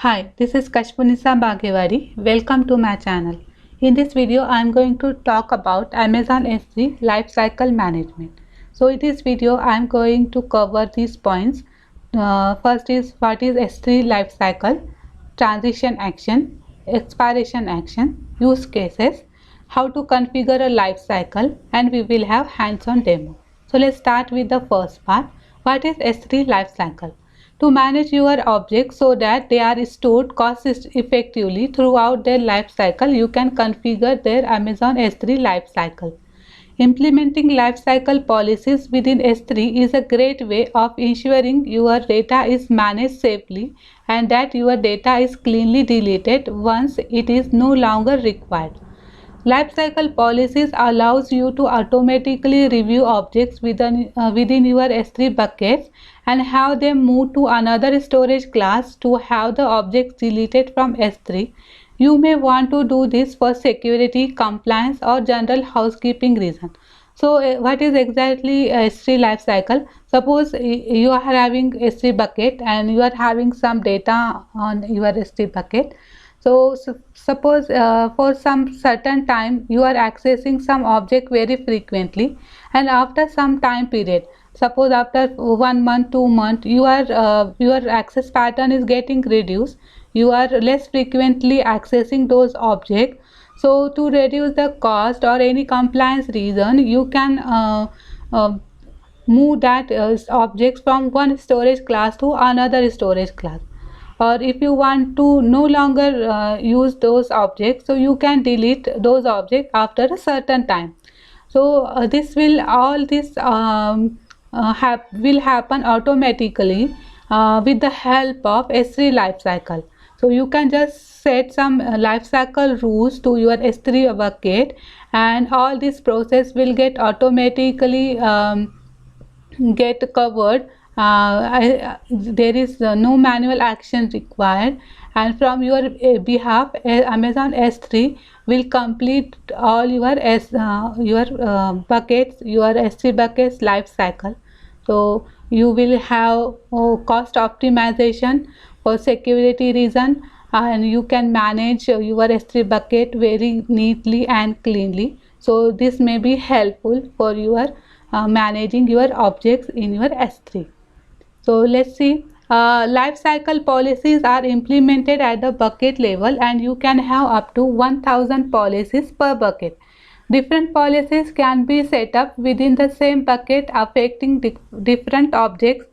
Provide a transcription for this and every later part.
Hi, this is Kashpunisa Bagewadi. Welcome to my channel. In this video, I am going to talk about Amazon S3 Lifecycle Management. So in this video, I am going to cover these points. First is what is S3 Lifecycle, transition action, expiration action, use cases, how to configure a lifecycle, and we will have hands-on demo. So let's start with the first part. What is S3 Lifecycle? To manage your objects so that they are stored cost effectively throughout their life cycle, you can configure their Amazon S3 life cycle. Implementing lifecycle policies within S3 is a great way of ensuring your data is managed safely and that your data is cleanly deleted once it is no longer required. Lifecycle policies allows you to automatically review objects within your S3 buckets and have them moved to another storage class to have the objects deleted from S3. You may want to do this for security, compliance, or general housekeeping reasons. So, what is exactly S3 lifecycle? Suppose you are having S3 bucket and you are having some data on your S3 bucket. So suppose for some certain time you are accessing some object very frequently, and after some time period, suppose after 1 month, 2 months, your access pattern is getting reduced. You are less frequently accessing those objects. So to reduce the cost or any compliance reason, you can move that objects from one storage class to another storage class. Or if you want to no longer use those objects, so you can delete those objects after a certain time. So this will all this will happen automatically with the help of S3 lifecycle. So you can just set some lifecycle rules to your S3 bucket, and all this process will get automatically get covered. There is no manual action required, and from your behalf, Amazon S3 will complete all your buckets, your S3 buckets life cycle. So you will have cost optimization for security reason, and you can manage your S3 bucket very neatly and cleanly. So this may be helpful for your managing your objects in your S3. So let's see. Life cycle policies are implemented at the bucket level, and you can have up to 1000 policies per bucket. Different policies can be set up within the same bucket affecting different objects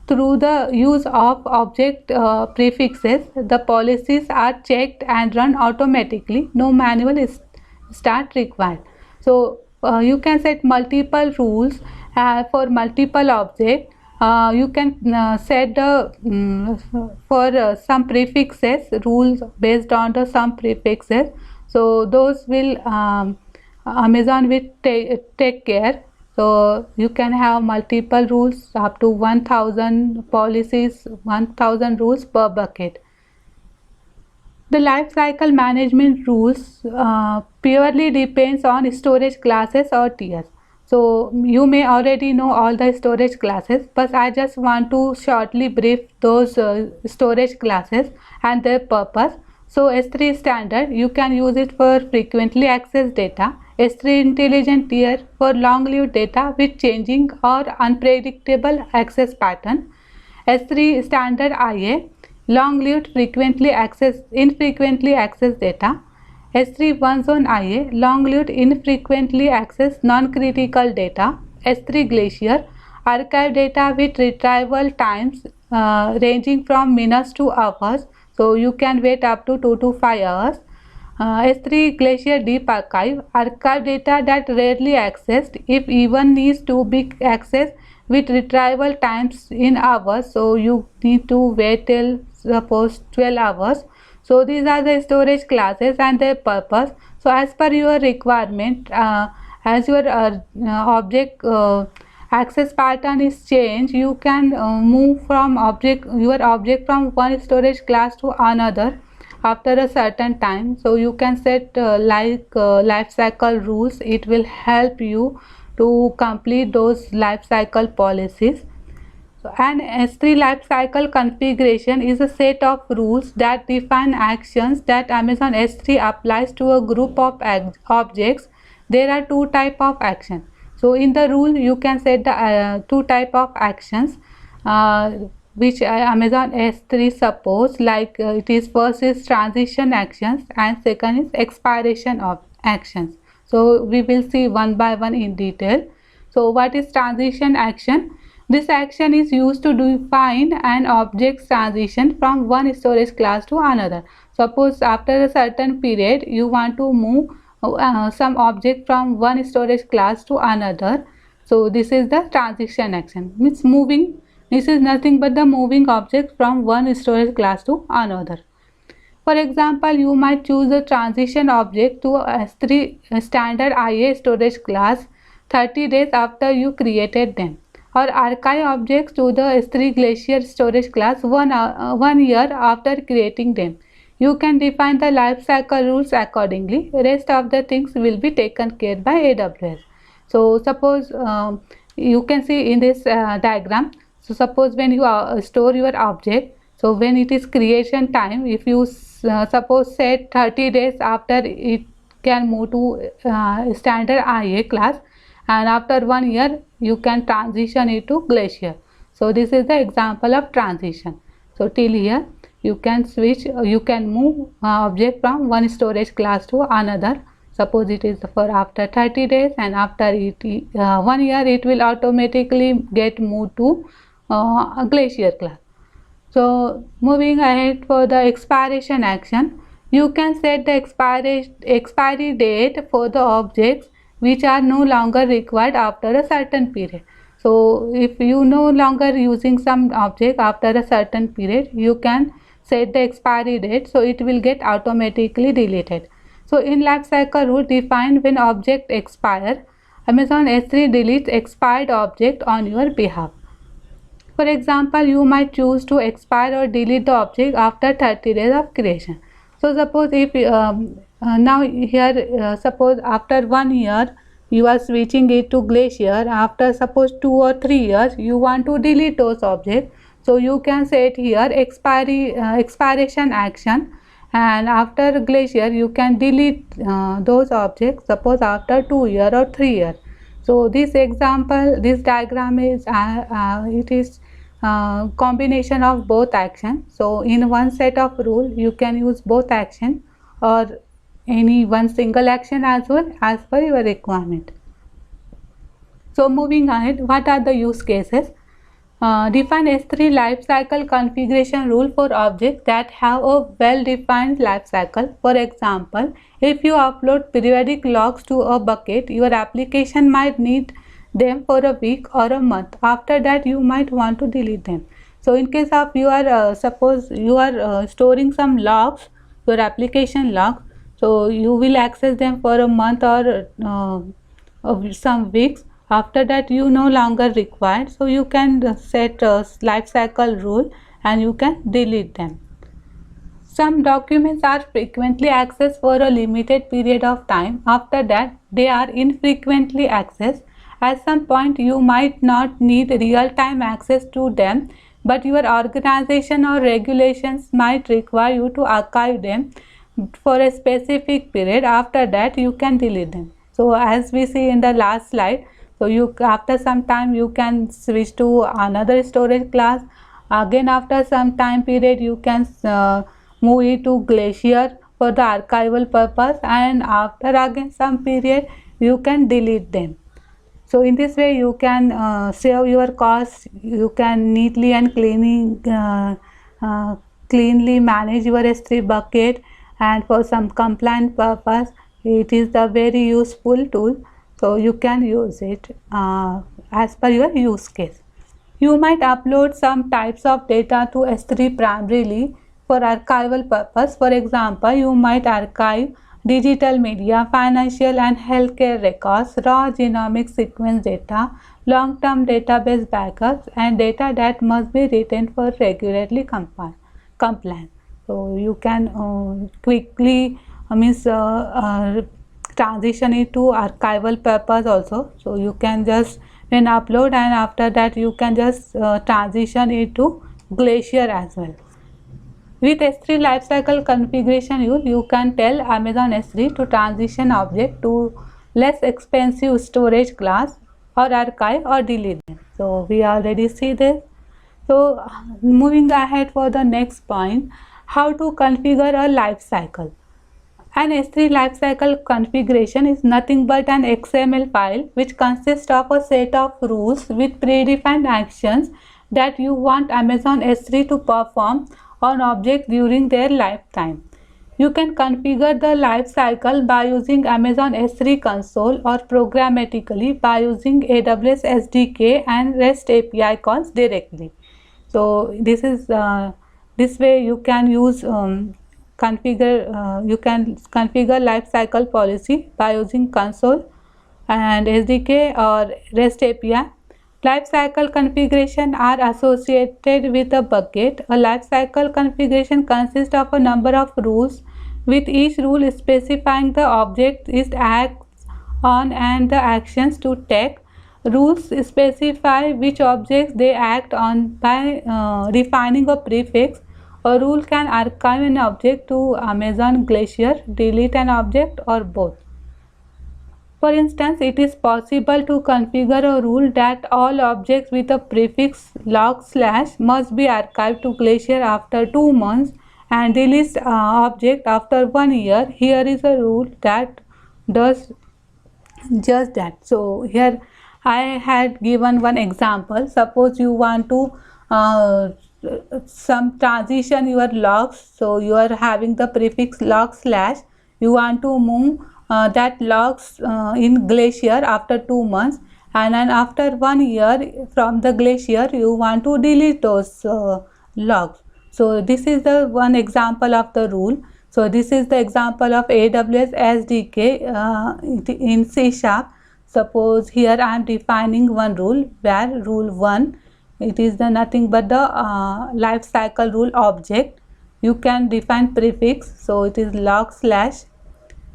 through the use of object prefixes. The policies are checked and run automatically. No manual is start required. So you can set multiple rules for multiple objects. You can set the for some prefixes rules based on the some prefixes. So those will Amazon will take care. So you can have multiple rules up to 1000 policies, 1000 rules per bucket. The life cycle management rules purely depends on storage classes or tiers. So you may already know all the storage classes, but I just want to shortly brief those storage classes and their purpose. So S3 standard, you can use it for frequently accessed data. S3 intelligent tier for long-lived data with changing or unpredictable access pattern. S3 standard IA, long-lived infrequently accessed data. S3 one-zone IA, long-lived infrequently accessed non-critical data. S3 glacier, archive data with retrieval times ranging from minutes to hours. So you can wait up to 2 to 5 hours. S3 glacier deep archive, archive data that rarely accessed if even needs to be accessed with retrieval times in hours. So you need to wait till suppose 12 hours. So these are the storage classes and their purpose. So as per your requirement, as your object access pattern is changed, you can move from your object from one storage class to another after a certain time. So you can set life cycle rules. It will help you to complete those life cycle policies. An S3 lifecycle configuration is a set of rules that define actions that Amazon S3 applies to a group of objects. There are two types of actions. So in the rule you can set the two types of actions which Amazon S3 supports, like it is first is transition actions and second is expiration of actions. So we will see one by one in detail. So what is transition action? This action is used to define an object's transition from one storage class to another. Suppose after a certain period you want to move some object from one storage class to another. So this is the transition action, means moving. This is nothing but the moving object from one storage class to another. For example, you might choose a transition object to a S3 standard IA storage class 30 days after you created them, or archive objects to the S3 Glacier storage class 1 year after creating them. You can define the lifecycle rules accordingly. Rest of the things will be taken care by AWS. So suppose you can see in this diagram. So suppose when you store your object, so when it is creation time, if you suppose set 30 days after it can move to standard IA class, and after 1 year you can transition it to Glacier. So this is the example of transition. So till here you can switch, you can move object from one storage class to another. Suppose it is for after 30 days, and after 1 year it will automatically get moved to a Glacier class. So moving ahead for the expiration action, you can set the expiry date for the objects which are no longer required after a certain period. So if you no longer using some object after a certain period, you can set the expiry date, so it will get automatically deleted. So in lifecycle rule define when object expire, Amazon S3 deletes expired object on your behalf. For example, you might choose to expire or delete the object after 30 days of creation. So suppose if now here suppose after 1 year you are switching it to Glacier, after suppose 2 or 3 years you want to delete those objects, so you can set here expiration action, and after Glacier you can delete those objects suppose after 2 years or 3 years. So this example, this diagram is it is combination of both actions. So in one set of rule you can use both action or any one single action as well as per your requirement. So moving ahead, what are the use cases? Define S3 lifecycle configuration rule for objects that have a well-defined lifecycle. For example, if you upload periodic logs to a bucket, your application might need them for a week or a month. After that, you might want to delete them. So in case of you are suppose you are storing some logs, your application logs, so you will access them for a month or some weeks. After that you no longer required, so you can set a life cycle rule and you can delete them. Some documents are frequently accessed for a limited period of time. After that they are infrequently accessed. At some point you might not need real-time access to them, but your organization or regulations might require you to archive them for a specific period. After that you can delete them. So as we see in the last slide, so you after some time you can switch to another storage class. Again after some time period you can move it to Glacier for the archival purpose, and after again some period you can delete them. So in this way you can save your costs. You can neatly and cleanly manage your S3 bucket, and for some compliance purpose it is a very useful tool. So you can use it as per your use case. You might upload some types of data to S3 primarily for archival purpose. For example, you might archive digital media, financial and healthcare records, raw genomic sequence data, long-term database backups, and data that must be written for regularly compliance. So you can quickly transition it to archival purpose also. So you can just when upload, and after that you can just transition it to Glacier as well. With S3 lifecycle configuration you can tell Amazon S3 to transition object to less expensive storage class or archive or delete them. So we already see this. So moving ahead for the next point, how to configure a lifecycle. An S3 lifecycle configuration is nothing but an XML file which consists of a set of rules with predefined actions that you want Amazon S3 to perform on objects during their lifetime. You can configure the lifecycle by using Amazon S3 console or programmatically by using AWS SDK and REST API calls directly. So this way you can use you can configure lifecycle policy by using console and SDK or REST API. Lifecycle configuration are associated with a bucket. A lifecycle configuration consists of a number of rules, with each rule specifying the object it acts on and the actions to take. Rules specify which objects they act on by defining a prefix. A rule can archive an object to Amazon Glacier, delete an object, or both. For instance, it is possible to configure a rule that all objects with a prefix log / must be archived to Glacier after 2 months and delete object after 1 year. Here is a rule that does just that. So here I had given one example. Suppose you want to some transition your logs, so you are having the prefix log / you want to move that logs in Glacier after 2 months, and then after 1 year from the Glacier you want to delete those logs. So this is the one example of the rule. So this is the example of AWS SDK in C#. Suppose here I am defining one rule where rule 1, it is the nothing but the life cycle rule object. You can define prefix, so it is log /.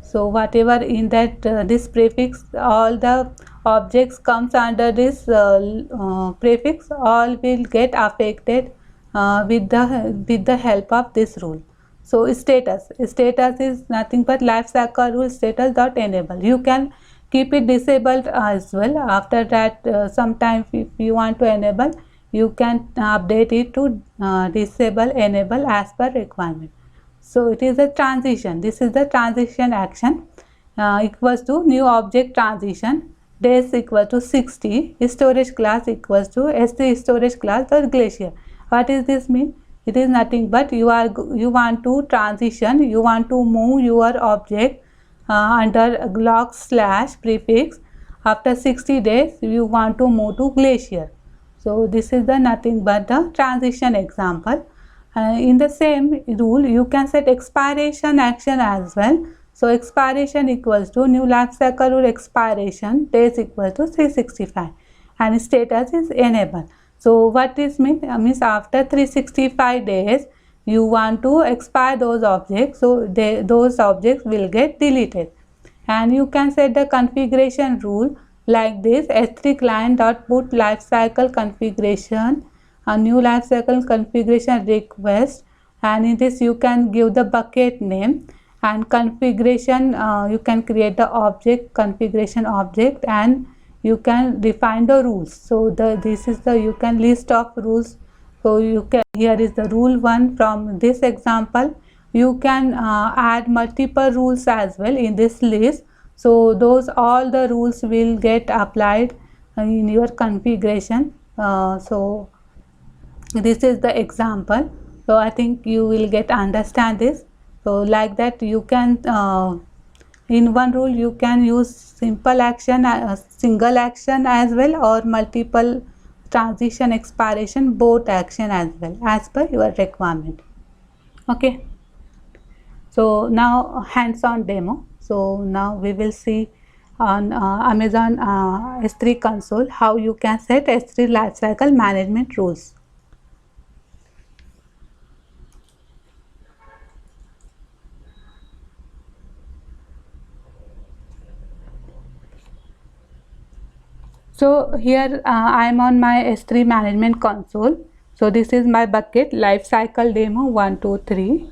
So whatever in that this prefix, all the objects comes under this prefix, all will get affected with the help of this rule. So status is nothing but lifecycle rule status dot enable. You can keep it disabled as well. After that, sometime if you want to enable, you can update it to disable enable as per requirement. So it is a transition. This is the transition action equals to new object transition, days equal to 60, storage class equals to S3 storage class or Glacier. What does this mean? It is nothing but you want to transition, you want to move your object under log / prefix. After 60 days you want to move to Glacier. So this is the nothing but the transition example. In the same rule you can set expiration action as well. So expiration equals to new lifecycle rule expiration, days equal to 365, and status is enable. So what this means? Means after 365 days you want to expire those objects, so those objects will get deleted. And you can set the configuration rule like this: S3 client dot put lifecycle configuration, a new lifecycle configuration request, and in this you can give the bucket name and configuration. You can create the object, configuration object, and you can define the rules. So this is the you can list of rules. So you can, here is the rule 1 from this example. You can add multiple rules as well in this list. So those all the rules will get applied in your configuration. So this is the example. So I think you will get understand this. So like that you can in one rule you can use simple action, single action as well, or multiple transition expiration, both action as well as per your requirement. Okay, so now hands-on demo. So now we will see on Amazon S3 console how you can set S3 lifecycle management rules. So here I am on my S3 management console. So this is my bucket life cycle demo 1 2 3.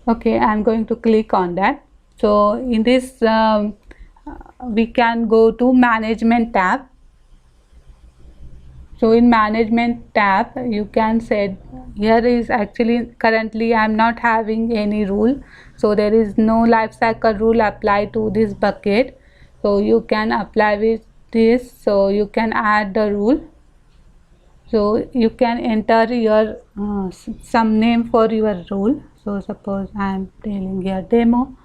Okay, I am going to click on that. So in this we can go to management tab. So in management tab you can set, here is actually currently I am not having any rule, so there is no life cycle rule applied to this bucket. So you can apply with this, so you can add the rule. So you can enter your some name for your rule. So suppose I am telling here demo.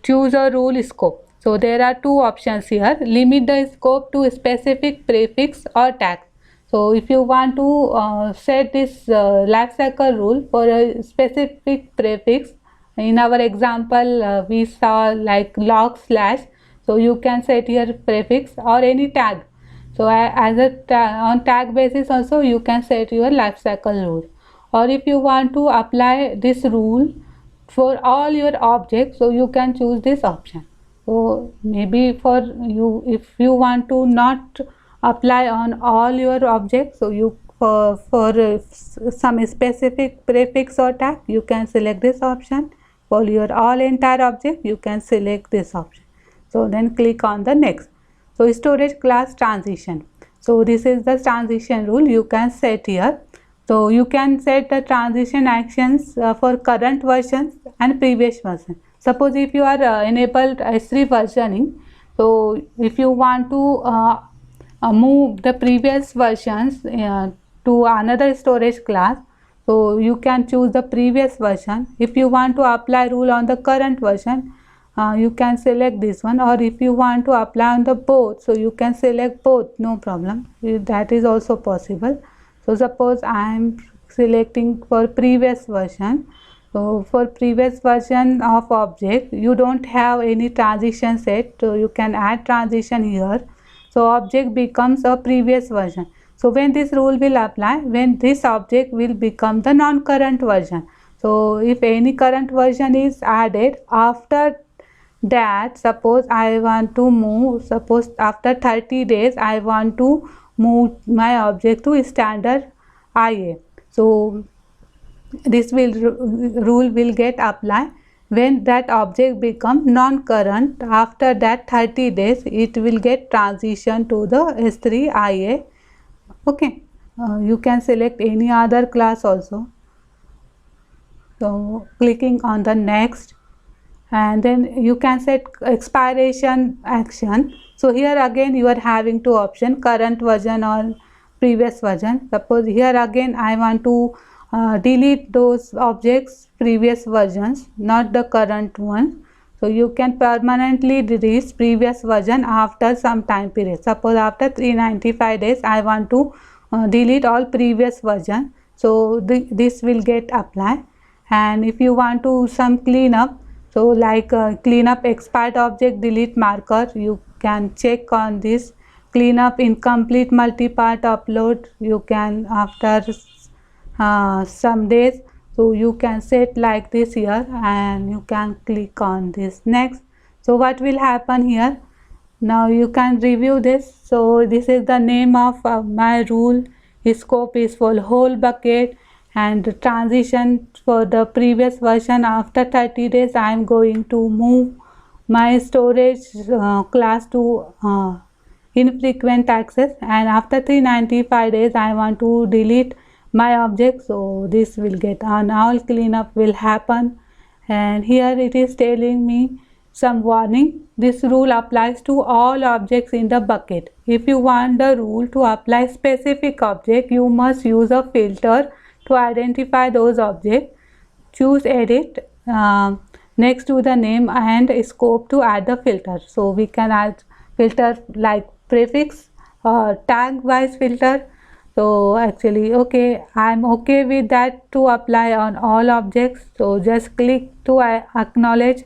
Choose a rule scope. So there are two options here. Limit the scope to a specific prefix or tag. So if you want to set this lifecycle rule for a specific prefix, in our example we saw like log slash. So you can set your prefix or any tag. So as a on tag basis also you can set your lifecycle rule. Or if you want to apply this rule for all your objects, so you can choose this option. So maybe for you, if you want to not apply on all your objects, so you for some specific prefix or tag you can select this option. For your all entire object you can select this option. So then click on the next. So storage class transition. So this is the transition rule you can set here. So you can set the transition actions for current versions and previous version. Suppose if you are enabled S3 versioning, so if you want to move the previous versions to another storage class, so you can choose the previous version. If you want to apply rule on the current version, you can select this one, or if you want to apply on the both, so you can select both, no problem, that is also possible. So suppose I am selecting for previous version. So for previous version of object you don't have any transition set, so you can add transition here. So object becomes a previous version. So when this rule will apply, when this object will become the non-current version. So if any current version is added after that, suppose I want to move, suppose after 30 days I want to move my object to standard IA. So this rule will get applied when that object become non-current. After that 30 days it will get transition to the S3 IA. Okay, you can select any other class also. So clicking on the next, and then you can set expiration action. So here again you are having two options, current version or previous version. Suppose here again I want to delete those objects previous versions, not the current one. So you can permanently delete previous version after some time period. Suppose after 395 days I want to delete all previous version. So this will get applied. And if you want to some cleanup, so like cleanup expired object delete marker, you can check on this. Cleanup incomplete multi-part upload, you can after some days, so you can set like this here, and you can click on this next. So what will happen here, now you can review this. So this is the name of my rule. Scope is for whole bucket, and the transition for the previous version. After 30 days I am going to move my storage class to infrequent access, and after 395 days I want to delete my object. So this will get on, all cleanup will happen. And here it is telling me some warning. This rule applies to all objects in the bucket. If you want the rule to apply specific object, you must use a filter to identify those objects. Choose edit next to the name and scope to add the filter. So we can add filter like prefix or tag wise filter. So actually okay, I'm okay with that to apply on all objects. So just click to acknowledge,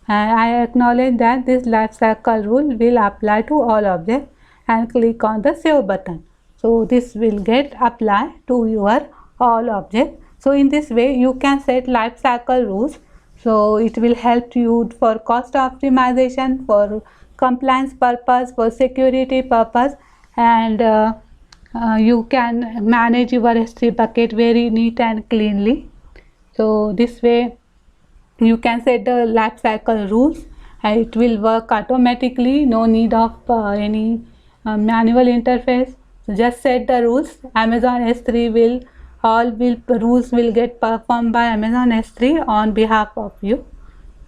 and I acknowledge that this lifecycle rule will apply to all objects, and click on the save button. So this will get applied to your all objects. So in this way you can set life cycle rules. So it will help you for cost optimization, for compliance purpose, for security purpose, and you can manage your S3 bucket very neat and cleanly. So this way you can set the life cycle rules and it will work automatically, no need of any manual interface. So just set the rules. Amazon S3 will rules will get performed by Amazon S3 on behalf of you.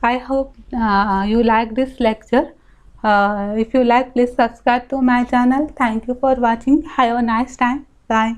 I hope you like this lecture. If you like, please subscribe to my channel. Thank you for watching. Have a nice time. Bye.